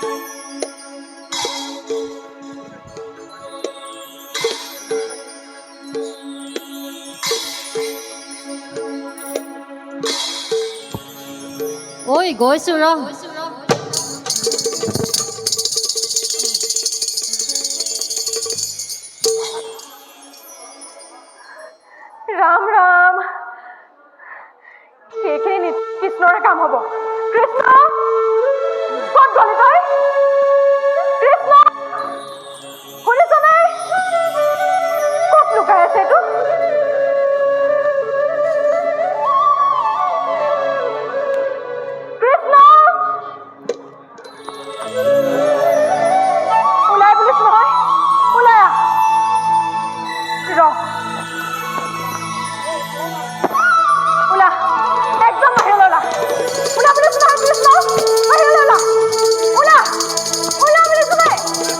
ঐ গৈছো ৰ। राम राम সেইখিনি কৃষ্ণৰে কাম হ'ব। কৃষ্ণ ক'ত গলি তই? কৃষ্ণ শুনিছনে? ক'ত লুকাই আছে এইটো? কৃষ্ণ ওলাই বুলিছ নহয়, ওলাই আহ। ৰ ওলা, একদম বাহিৰলৈ ওলা। ওলা বুলিছো নহয় কৃষ্ণ, বাহিৰলৈ ওলা। ওলা ওলা বুলিছো নহয়,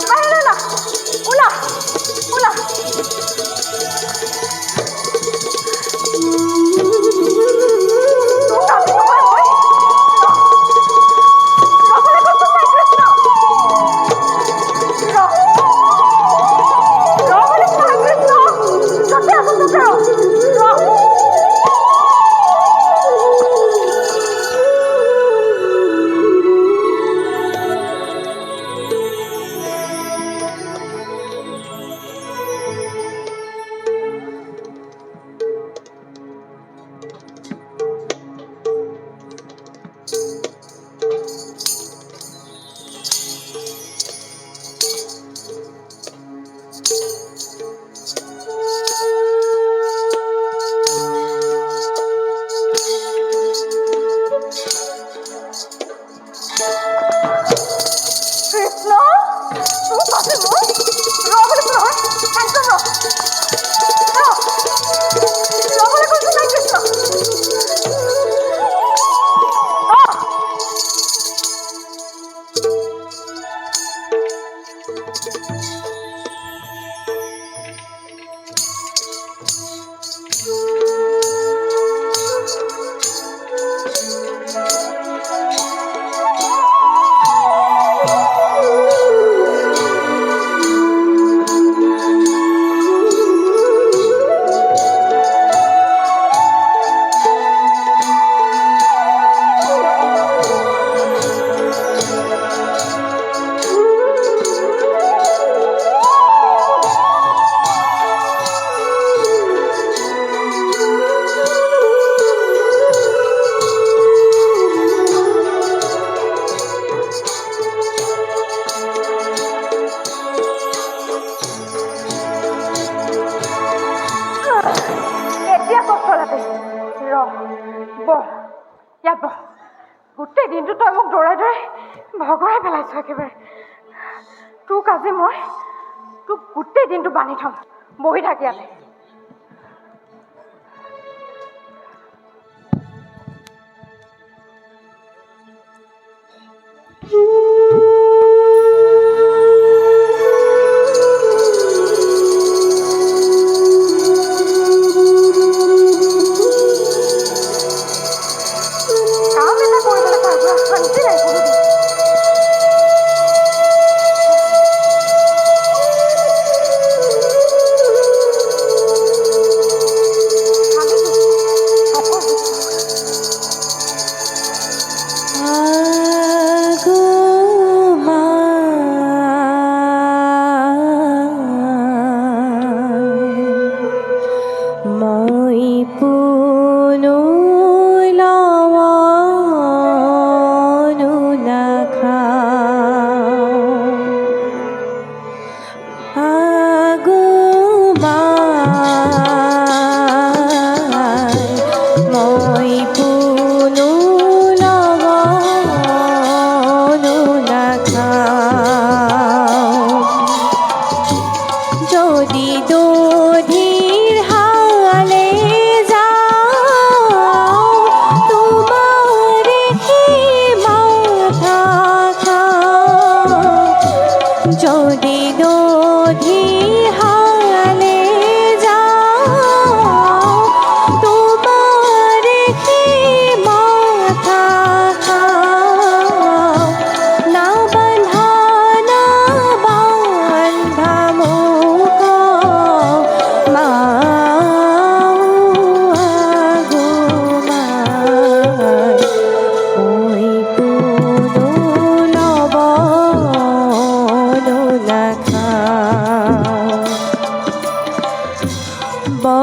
বাহিৰলৈ ওলা। ওলা ওলা। তোক আজি নহয় মই ৰবলৈ কৈছো নাই কৃষ্ণ। ৰ বুলিছো নহয় কৃষ্ণ, য'তে আছো ত'তে ৰ। কৃষ্ণ তোক আছে মই ৰ বুলিছো নহয়, একদম ৰ। ৰবলৈ কৈছো নাই কৃষ্ণ। এতিয়া ক'ত চলাতে ৰ বহ, ইয়াত বহ। গোটেই দিনটো তই মোক দৌৰাই দৌৰাই ভগৰাই পেলাইছ একেবাৰে। তোক আজি মই তোক গোটেই দিনটো বান্ধি থ'ম। বহি থাক ইয়াতে। কাম এটা কৰিবলৈ তাৰ পৰা শান্তি নাই কোনোদিন। খালি দুষ্ট, অকল দুষ্ট। মই পুনৈ লৱনো নাখাওঁ আগুমাই, মই পুনৈ লৱনো নাখাওঁ। যদি দধিৰ হালে যাওঁ, তোমাৰে মাথা খাওঁ। যদি দধিৰ হালে যাওঁ, তোমাৰে মাথা খাওঁ। না বান্ধা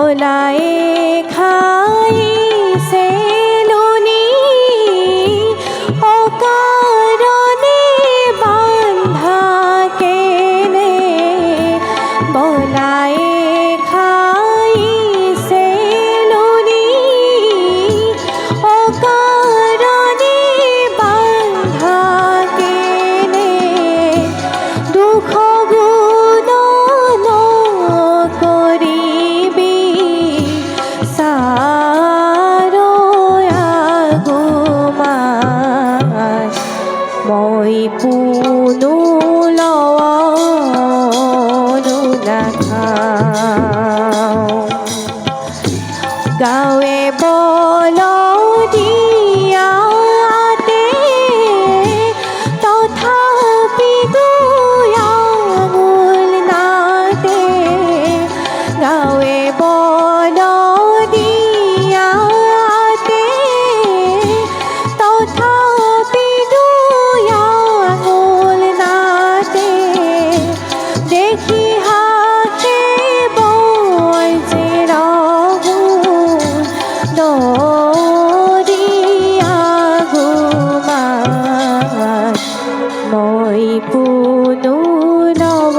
বলায়ে খাইছে লুনি অকাৰণে বান্ধা কেনে বলায়ে খাইছে লুনি অকাৰণে বান্ধা কেনে দুখ গুণ নকৰিবি চাৰয়াগুমান মই পুনু লৱনো নাখাওঁ গাঁৱে বলদিয়াতে তথাপিতো আঙুল নাতে গাঁৱে বলদিয়াতে তথাপিতো আঙুল নাতে দেখি হাতে বৈ যে ৰহুন দৰিয়াগুমান মই পুনু লৱনো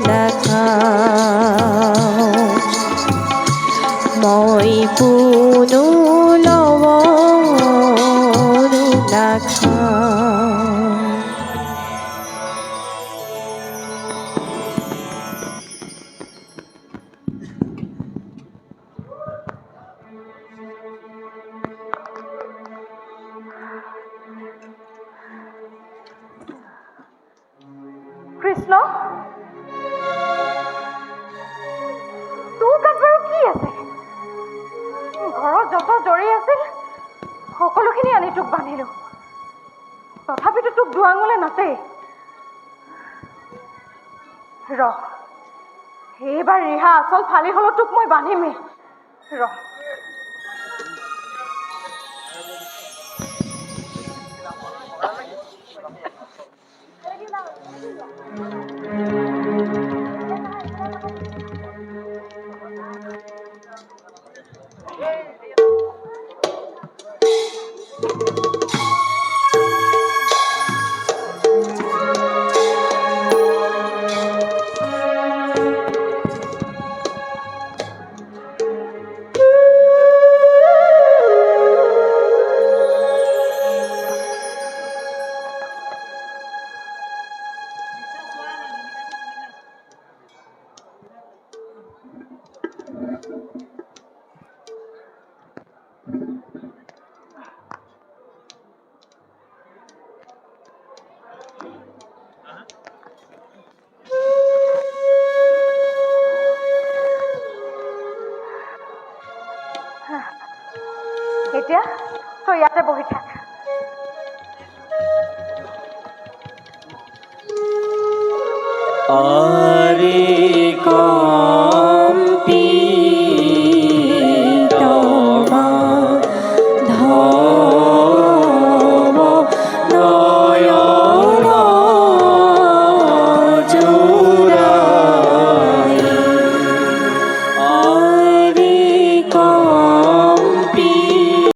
নাখাওঁ মই পুনু লৱনো নাখাওঁ কৃষ্ণ তোৰ গাত বাৰু কি আছে ঘৰত যত জৰি আছিল সকলোখিনি আনি তোক বান্ধিলো তথাপিতো তোক দুআঙুলে নাতে ৰহ এইবাৰ ৰিহা আচল ফালি হলেও তোক মই বান্ধিমেই ৰহ এতিয়া তই ইয়াতে বহি থাক আৰে